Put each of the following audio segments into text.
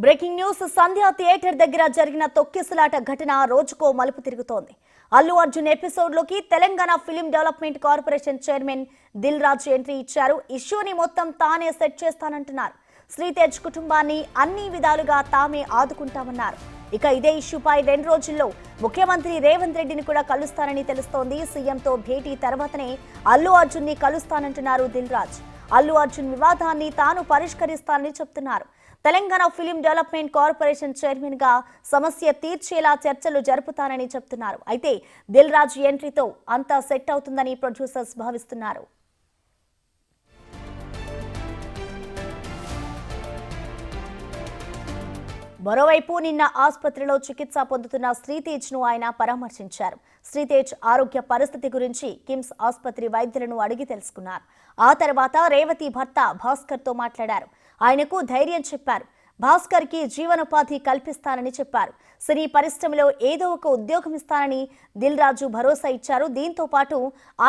Breaking news సంధ్యా theatre దగ్గర జరిగిన తొక్కిసలాట ఘటన రోజుకో మలుపు తిరుగుతోంది. అల్లు అర్జున్ ఎపిసోడ్ లోకి Telangana film development corporation chairman Dil Raju entry ఇచ్చారు. ఇష్యూని మొత్తం తానే సెట్ చేస్తానంటున్నారు. శ్రీతేజ్ కుటుంబాన్ని అన్ని విధాలుగా తామే ఆదుకుంటామన్నారు. ఇక ఇదే ఇష్యూపై 2 రోజుల్లో ముఖ్యమంత్రి రేవంత్ రెడ్డిని కూడా కలుస్తానని తెలుస్తోంది. సీఎంతో భేటీ తర్వాతనే అల్లు అర్జున్ ని కలుస్తానంటున్నారు దిల్ రాజు. అల్లు అర్జున్ వివాదాన్ని తాను పరిష్కరిస్తానని చెప్తున్నారు. Telangana film development corporation chairman గా సమస్య తీర్చేలా చర్చలు జరుపుతానని చెప్తున్నారు. అయితే దిల్ రాజు ఎంట్రీతో అంతా సెట్ అవుతుందని ప్రొడ్యూసర్స్ భావిస్తున్నారు. మరోవైపు నిన్న ఆసుపత్రిలో చికిత్స పొందుతున్న శ్రీతేజ్ ను ఆయన పరామర్శించారు. శ్రీతేజ్ ఆరోగ్య పరిస్థితి గురించి కిమ్స్ ఆసుపత్రి వైద్యులను అడిగి తెలుసుకున్నారు. ఆ తర్వాత రేవతి భర్త భాస్కర్ తో మాట్లాడారు. ఆయనకు ధైర్యం చెప్పారు. భాస్కర్ కి జీవనోపాధి కల్పిస్తానని చెప్పారు. సినీ పరిశ్రమలో ఏదో ఒక ఉద్యోగం ఇస్తానని దిల్ రాజు భరోసా ఇచ్చారు. దీంతో పాటు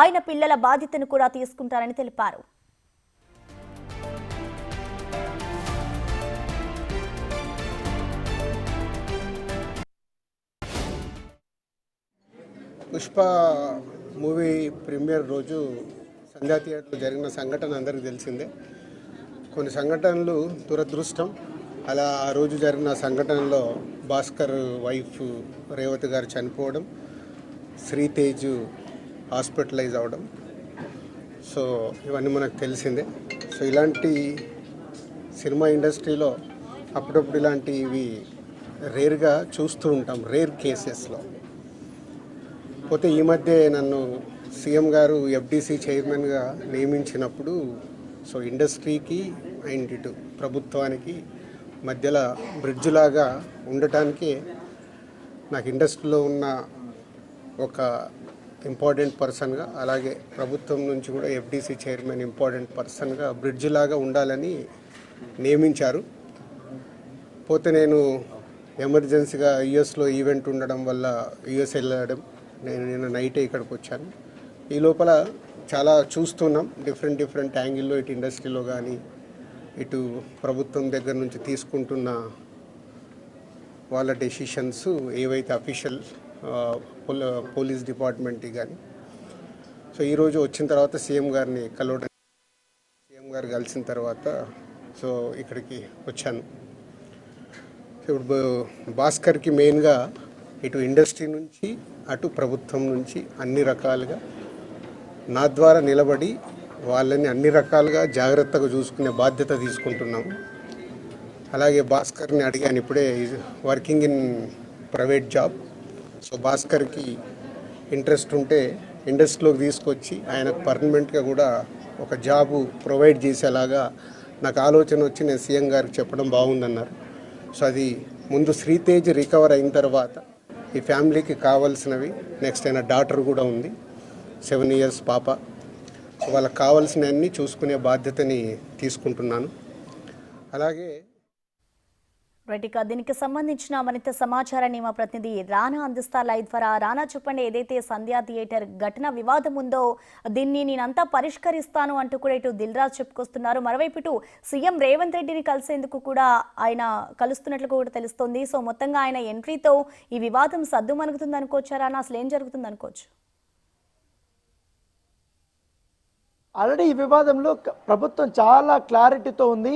ఆయన పిల్లల బాధ్యతను కూడా తీసుకుంటారని తెలిపారు. పుష్ప మూవీ ప్రీమియర్ రోజు సంధ్యా థియేటర్లో జరిగిన సంఘటన అందరికీ తెలిసిందే. కొన్ని సంఘటనలు దురదృష్టం. అలా ఆ రోజు జరిగిన సంఘటనలో భాస్కర్ వైఫ్ రేవతి గారు చనిపోవడం, శ్రీతేజ్ హాస్పిటలైజ్ అవ్వడం, సో ఇవన్నీ మనకు తెలిసిందే. సో ఇలాంటి సినిమా ఇండస్ట్రీలో అప్పుడప్పుడు ఇలాంటివి రేర్గా చూస్తూ ఉంటాం, రేర్ కేసెస్లో. పోతే ఈ మధ్య నన్ను సీఎం గారు ఎఫ్డీసీ చైర్మన్గా నియమించినప్పుడు సో ఇండస్ట్రీకి అండ్ ఇటు ప్రభుత్వానికి మధ్యలో బ్రిడ్జ్ లాగా ఉండటానికి నాకు ఇండస్ట్రీలో ఉన్న ఒక ఇంపార్టెంట్ పర్సన్గా, అలాగే ప్రభుత్వం నుంచి కూడా ఎఫ్డీసీ చైర్మన్ ఇంపార్టెంట్ పర్సన్గా బ్రిడ్జ్ లాగా ఉండాలని నియమించారు. పోతే నేను ఎమర్జెన్సీగా యుఎస్లో ఈవెంట్ ఉండడం వల్ల యుఎస్ వెళ్ళడం, నేను నిన్న నైటే ఇక్కడికి వచ్చాను. ఈ లోపల చాలా చూస్తున్నాం డిఫరెంట్ యాంగిల్లో, ఇటు ఇండస్ట్రీలో కానీ ఇటు ప్రభుత్వం దగ్గర నుంచి తీసుకుంటున్న వాళ్ళ డెసిషన్స్ ఏవైతే అఫీషియల్ పోలీస్ డిపార్ట్మెంట్కి కానీ. సో ఈరోజు వచ్చిన తర్వాత సీఎం గారిని కలవడం, సీఎం గారు కలిసిన తర్వాత సో ఇక్కడికి వచ్చాను. ఇప్పుడు భాస్కర్కి మెయిన్గా ఇటు ఇండస్ట్రీ నుంచి అటు ప్రభుత్వం నుంచి అన్ని రకాలుగా నా ద్వారా నిలబడి వాళ్ళని అన్ని రకాలుగా జాగ్రత్తగా చూసుకునే బాధ్యత తీసుకుంటున్నాము. అలాగే భాస్కర్ని అడిగాను, ఇప్పుడే working in private job. So భాస్కర్కి ఇంట్రెస్ట్ ఉంటే ఇండస్ట్రీలోకి తీసుకొచ్చి ఆయనకు పర్మనెంట్గా కూడా ఒక జాబు ప్రొవైడ్ చేసేలాగా నాకు ఆలోచన వచ్చి నేను సీఎం గారికి చెప్పడం బాగుందన్నారు. సో అది ముందు శ్రీతేజ్ రికవర్ అయిన తర్వాత ఈ ఫ్యామిలీకి కావాల్సినవి, నెక్స్ట్ అయిన డాటర్ కూడా ఉంది, 7 years పాప. సో వాళ్ళకి కావాల్సినవన్నీ చూసుకునే బాధ్యతని తీసుకుంటున్నాను. అలాగే రైట్, దీనికి సంబంధించిన మరింత సమాచారాన్ని మా ప్రతినిధి రానా అందిస్తారు లైవ్ ద్వారా. రానా, చెప్పండి, ఏదైతే సంధ్యా థియేటర్ ఘటన వివాదం ఉందో దీన్ని నేనంతా పరిష్కరిస్తాను అంటూ కూడా ఇటు దిల్ రాజు చెప్పుకొస్తున్నారు. మరోవైపు ఇటు సీఎం రేవంత్ రెడ్డిని కలిసేందుకు కూడా ఆయన కలుస్తున్నట్లు కూడా తెలుస్తోంది. సో మొత్తంగా ఆయన ఎంట్రీతో ఈ వివాదం సద్దుమణుగుతుంది అనుకోవచ్చా రానా? అసలు ఏం జరుగుతుంది అనుకోవచ్చు? ఆల్రెడీ ఈ వివాదంలో ప్రభుత్వం చాలా క్లారిటీతో ఉంది.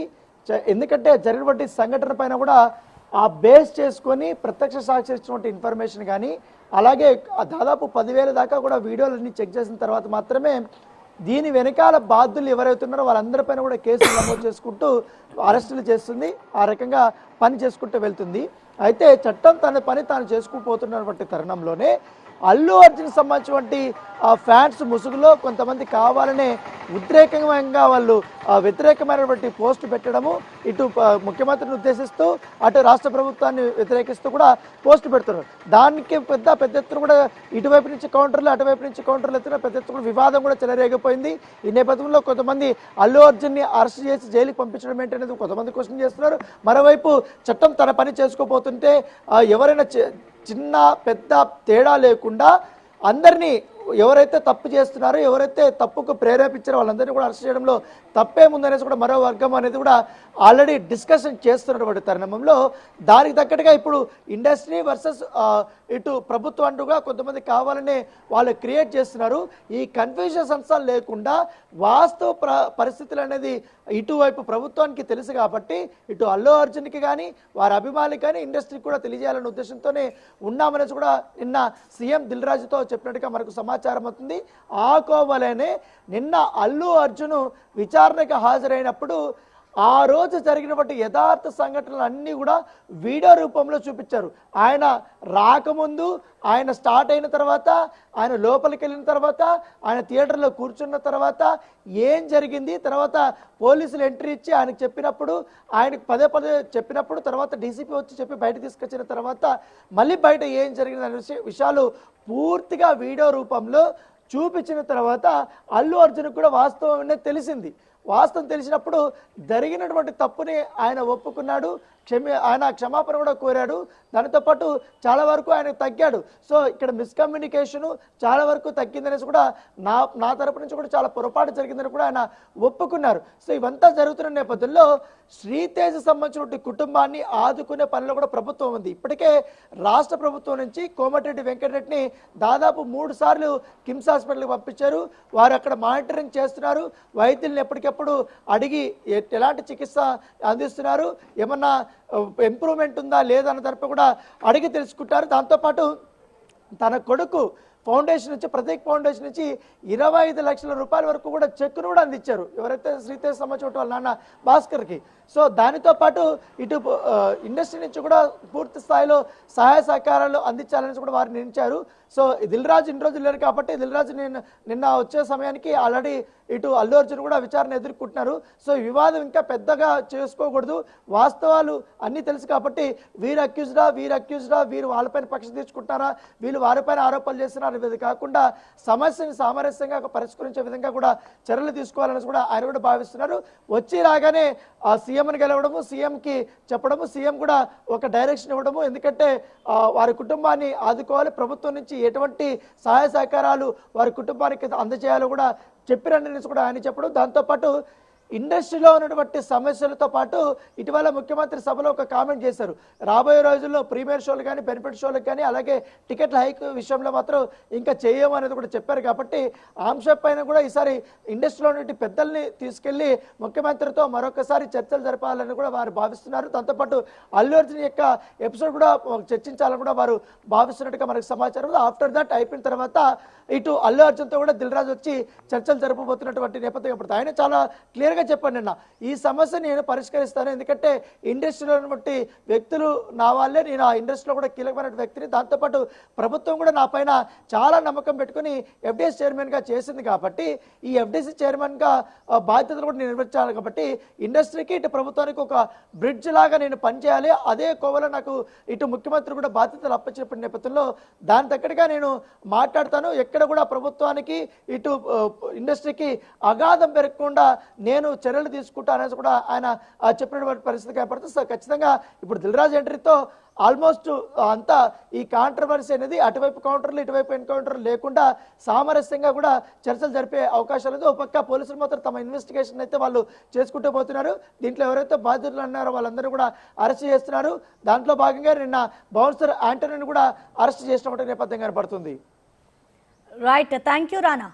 ఎందుకంటే జరిగినటువంటి సంఘటన పైన కూడా ఆ బేస్ చేసుకొని ప్రత్యక్ష సాక్షి ఇచ్చినటువంటి ఇన్ఫర్మేషన్ కానీ, అలాగే దాదాపు 10,000 దాకా కూడా వీడియోలన్నీ చెక్ చేసిన తర్వాత మాత్రమే దీని వెనకాల బాధ్యులు ఎవరైతే ఉన్నారో వాళ్ళందరిపైన కూడా కేసులు నమోదు చేసుకుంటూ అరెస్టులు చేస్తుంది. ఆ రకంగా పని చేసుకుంటూ వెళ్తుంది. అయితే చట్టం తన పని తాను చేసుకుపోతున్నటువంటి తరుణంలోనే అల్లు అర్జున్ సంబంధించినటువంటి ఫ్యాన్స్ ముసుగులో కొంతమంది కావాలనే ఉద్రేకంగా వాళ్ళు వ్యతిరేకమైనటువంటి పోస్టు పెట్టడము, ఇటు ముఖ్యమంత్రిని ఉద్దేశిస్తూ అటు రాష్ట్ర ప్రభుత్వాన్ని వ్యతిరేకిస్తూ కూడా పోస్టు పెడుతున్నారు. దానికి పెద్ద ఎత్తున కూడా ఇటువైపు నుంచి కౌంటర్లు, అటువైపు నుంచి కౌంటర్లు ఎత్తున పెద్ద ఎత్తున వివాదం కూడా చెలరేగిపోయింది. ఈ నేపథ్యంలో కొంతమంది అల్లు అర్జున్ని అరెస్ట్ చేసి జైలుకి పంపించడం ఏంటనేది కొంతమంది క్వశ్చన్ చేస్తున్నారు. మరోవైపు చట్టం తన పని చేసుకోపోతుంటే ఎవరైనా చిన్న పెద్ద తేడా లేకుండా అందరినీ ఎవరైతే తప్పు చేస్తున్నారో, ఎవరైతే తప్పుకు ప్రేరేపించారో వాళ్ళందరినీ కూడా అరెస్ట్ చేయడంలో తప్పేముందనేసి కూడా మరో వర్గం అనేది కూడా ఆల్రెడీ డిస్కషన్ చేస్తున్నటువంటి తరుణంలో దానికి తగ్గట్టుగా ఇప్పుడు ఇండస్ట్రీ వర్సెస్ ఇటు ప్రభుత్వం అంటూగా కొంతమంది కావాలనే వాళ్ళు క్రియేట్ చేస్తున్నారు. ఈ కన్ఫ్యూజన్స్ అంతా లేకుండా వాస్తవ పరిస్థితులు అనేది ఇటువైపు ప్రభుత్వానికి తెలుసు కాబట్టి ఇటు అల్లు అర్జున్కి కానీ వారి అభిమానులకి కానీ ఇండస్ట్రీకి కూడా తెలియజేయాలనే ఉద్దేశంతోనే ఉన్నామనేసి కూడా నిన్న సీఎం దిల్ రాజుతో చెప్పినట్టుగా మనకు సమాచారం అవుతుంది. ఆ కోవలోనే నిన్న అల్లు అర్జున్ విచారణకు హాజరైనప్పుడు ఆ రోజు జరిగినటువంటి యథార్థ సంఘటనలు అన్నీ కూడా వీడియో రూపంలో చూపించారు. ఆయన రాకముందు, ఆయన స్టార్ట్ అయిన తర్వాత, ఆయన లోపలికి వెళ్ళిన తర్వాత, ఆయన థియేటర్లో కూర్చున్న తర్వాత ఏం జరిగింది, తర్వాత పోలీసులు ఎంట్రీ ఇచ్చి ఆయనకు చెప్పినప్పుడు, ఆయనకు పదే పదే చెప్పినప్పుడు, తర్వాత డీసీపీ వచ్చి చెప్పి బయట తీసుకొచ్చిన తర్వాత మళ్ళీ బయట ఏం జరిగింది అనే విషయాలు పూర్తిగా వీడియో రూపంలో చూపించిన తర్వాత అల్లు అర్జున్ కూడా వాస్తవం అనేది తెలిసింది. వాస్తవం తెలిసినప్పుడు జరిగినటువంటి తప్పుని ఆయన ఒప్పుకున్నాడు, ఆయన క్షమాపణ కూడా కోరాడు. దానితో పాటు చాలా వరకు ఆయన తగ్గాడు. సో ఇక్కడ మిస్కమ్యూనికేషను చాలా వరకు తగ్గిందనేసి కూడా నా తరపు నుంచి కూడా చాలా పొరపాటు జరిగిందని కూడా ఆయన ఒప్పుకున్నారు. సో ఇవంతా జరుగుతున్న నేపథ్యంలో శ్రీతేజ్ సంబంధించిన కుటుంబాన్ని ఆదుకునే పనిలో కూడా ప్రభుత్వం ఉంది. ఇప్పటికే రాష్ట్ర ప్రభుత్వం నుంచి కోమటిరెడ్డి వెంకటరెడ్డిని దాదాపు 3 సార్లు కిమ్స్ హాస్పిటల్కి పంపించారు. వారు అక్కడ మానిటరింగ్ చేస్తున్నారు. వైద్యులను ఎప్పటికెప్పుడు అడిగి ఎలాంటి చికిత్స అందిస్తున్నారు, ఏమన్నా ఇంప్రూవ్మెంట్ ఉందా లేదా అన్న తరపు కూడా అడిగి తెలుసుకుంటారు. దాంతోపాటు తన కొడుకు ఫౌండేషన్ నుంచి, ప్రతీక్ ఫౌండేషన్ నుంచి 25 లక్షల రూపాయల వరకు కూడా చెక్కును కూడా అందించారు ఎవరైతే శ్రీతేజ్ సంబంధించిన వాళ్ళ నాన్న భాస్కర్కి. సో దానితో పాటు ఇటు ఇండస్ట్రీ నుంచి కూడా పూర్తి స్థాయిలో సహాయ సహకారాలు అందించాలని కూడా వారు నిర్ణయించారు. సో దిల్ రాజు ఇన్ని రోజులు లేరు కాబట్టి దిల్ రాజు నిన్న వచ్చే సమయానికి ఆల్రెడీ ఇటు అల్లు అర్జున్ కూడా విచారణ ఎదుర్కొంటున్నారు. సో ఈ వివాదం ఇంకా పెద్దగా చేసుకోకూడదు, వాస్తవాలు అన్నీ తెలుసు కాబట్టి వీరు అక్యూజ్డా వీరు వాళ్ళపైన పక్షం తీర్చుకుంటారా, వీళ్ళు వారిపైన ఆరోపణలు చేస్తున్నారు, ఇది కాకుండా సమస్యను సామరస్యంగా పరిష్కరించే విధంగా కూడా చర్యలు తీసుకోవాలని కూడా ఆయన కూడా భావిస్తున్నారు. వచ్చి రాగానే ఆ సీఎంని గెలవడము, సీఎంకి చెప్పడము, సీఎం కూడా ఒక డైరెక్షన్ ఇవ్వడము, ఎందుకంటే వారి కుటుంబాన్ని ఆదుకోవాలి, ప్రభుత్వం నుంచి ఎటువంటి సహాయ సహకారాలు వారి కుటుంబానికి అందజేయాలో కూడా చెప్పిరని కూడా ఆయన చెప్పడం. దాంతోపాటు ఇండస్ట్రీలో ఉన్నటువంటి సమస్యలతో పాటు ఇటీవల ముఖ్యమంత్రి సభలో ఒక కామెంట్ చేశారు. రాబోయే రోజుల్లో ప్రీమియర్ షోలు కానీ, బెనిఫిట్ షోలకు కానీ, అలాగే టికెట్ల హైక్ విషయంలో మాత్రం ఇంకా చేయము అనేది కూడా చెప్పారు. కాబట్టి ఆ అంశం పైన కూడా ఈసారి ఇండస్ట్రీలో ఉన్నటువంటి పెద్దల్ని తీసుకెళ్లి ముఖ్యమంత్రితో మరొకసారి చర్చలు జరపాలని కూడా వారు భావిస్తున్నారు. దాంతోపాటు అల్లు అర్జున్ యొక్క ఎపిసోడ్ కూడా చర్చించాలని కూడా వారు భావిస్తున్నట్టుగా మనకు సమాచారం. ఆఫ్టర్ దట్ అయిపోయిన తర్వాత ఇటు అల్లు అర్జున్తో కూడా దిల్ రాజు వచ్చి చర్చలు జరపబోతున్నటువంటి నేపథ్యం ఇప్పుడు ఆయన చాలా క్లియర్గా చెప్పండి, నిన్న ఈ సమస్యను నేను పరిష్కరిస్తాను, ఎందుకంటే ఇండస్ట్రీలో ఉన్నటువంటి వ్యక్తులు నా వాళ్ళే, నేను ఆ ఇండస్ట్రీలో కూడా కీలకమైన వ్యక్తిని, దాంతోపాటు ప్రభుత్వం కూడా నా పైన చాలా నమ్మకం పెట్టుకుని ఎఫ్డీఎస్ చైర్మన్గా చేసింది కాబట్టి ఈ ఎఫ్డీసీ చైర్మన్గా బాధ్యతలు కూడా నిర్వహించాలి. కాబట్టి ఇండస్ట్రీకి ఇటు ప్రభుత్వానికి ఒక బ్రిడ్జ్ లాగా నేను పనిచేయాలి. అదే కోవలో నాకు ఇటు ముఖ్యమంత్రి కూడా బాధ్యతలు అప్పచెప్పిన నేపథ్యంలో దాని దగ్గరగా నేను మాట్లాడతాను. ఎక్కడ కూడా ప్రభుత్వానికి ఇటు ఇండస్ట్రీకి అగాధం పెరగకుండా నేను చర్యలు తీసుకుంటా అనేసి కూడా ఆయన చెప్పినటువంటి పరిస్థితి కనపడుతుంది. సో ఖచ్చితంగా ఇప్పుడు దిల్ రాజు ఎంట్రీతో ఆల్మోస్ట్ అంతా ఈ కాంట్రవర్సీ అనేది అటువైపు కౌంటర్లు ఇటువైపు ఎన్కౌంటర్లు లేకుండా సామరస్యంగా కూడా చర్చలు జరిపే అవకాశాలు ఉంది. ఒక పక్క పోలీసులు మాత్రం తమ ఇన్వెస్టిగేషన్ అయితే వాళ్ళు చేసుకుంటూ పోతున్నారు. దీంట్లో ఎవరైతే బాధితులు అన్నారో వాళ్ళందరూ కూడా అరెస్ట్ చేస్తున్నారు. దాంట్లో భాగంగా నిన్న బౌన్సర్ యాంటనీని కూడా అరెస్ట్ చేసినటువంటి నేపథ్యం కనపడుతుంది. Right, thank you Rana.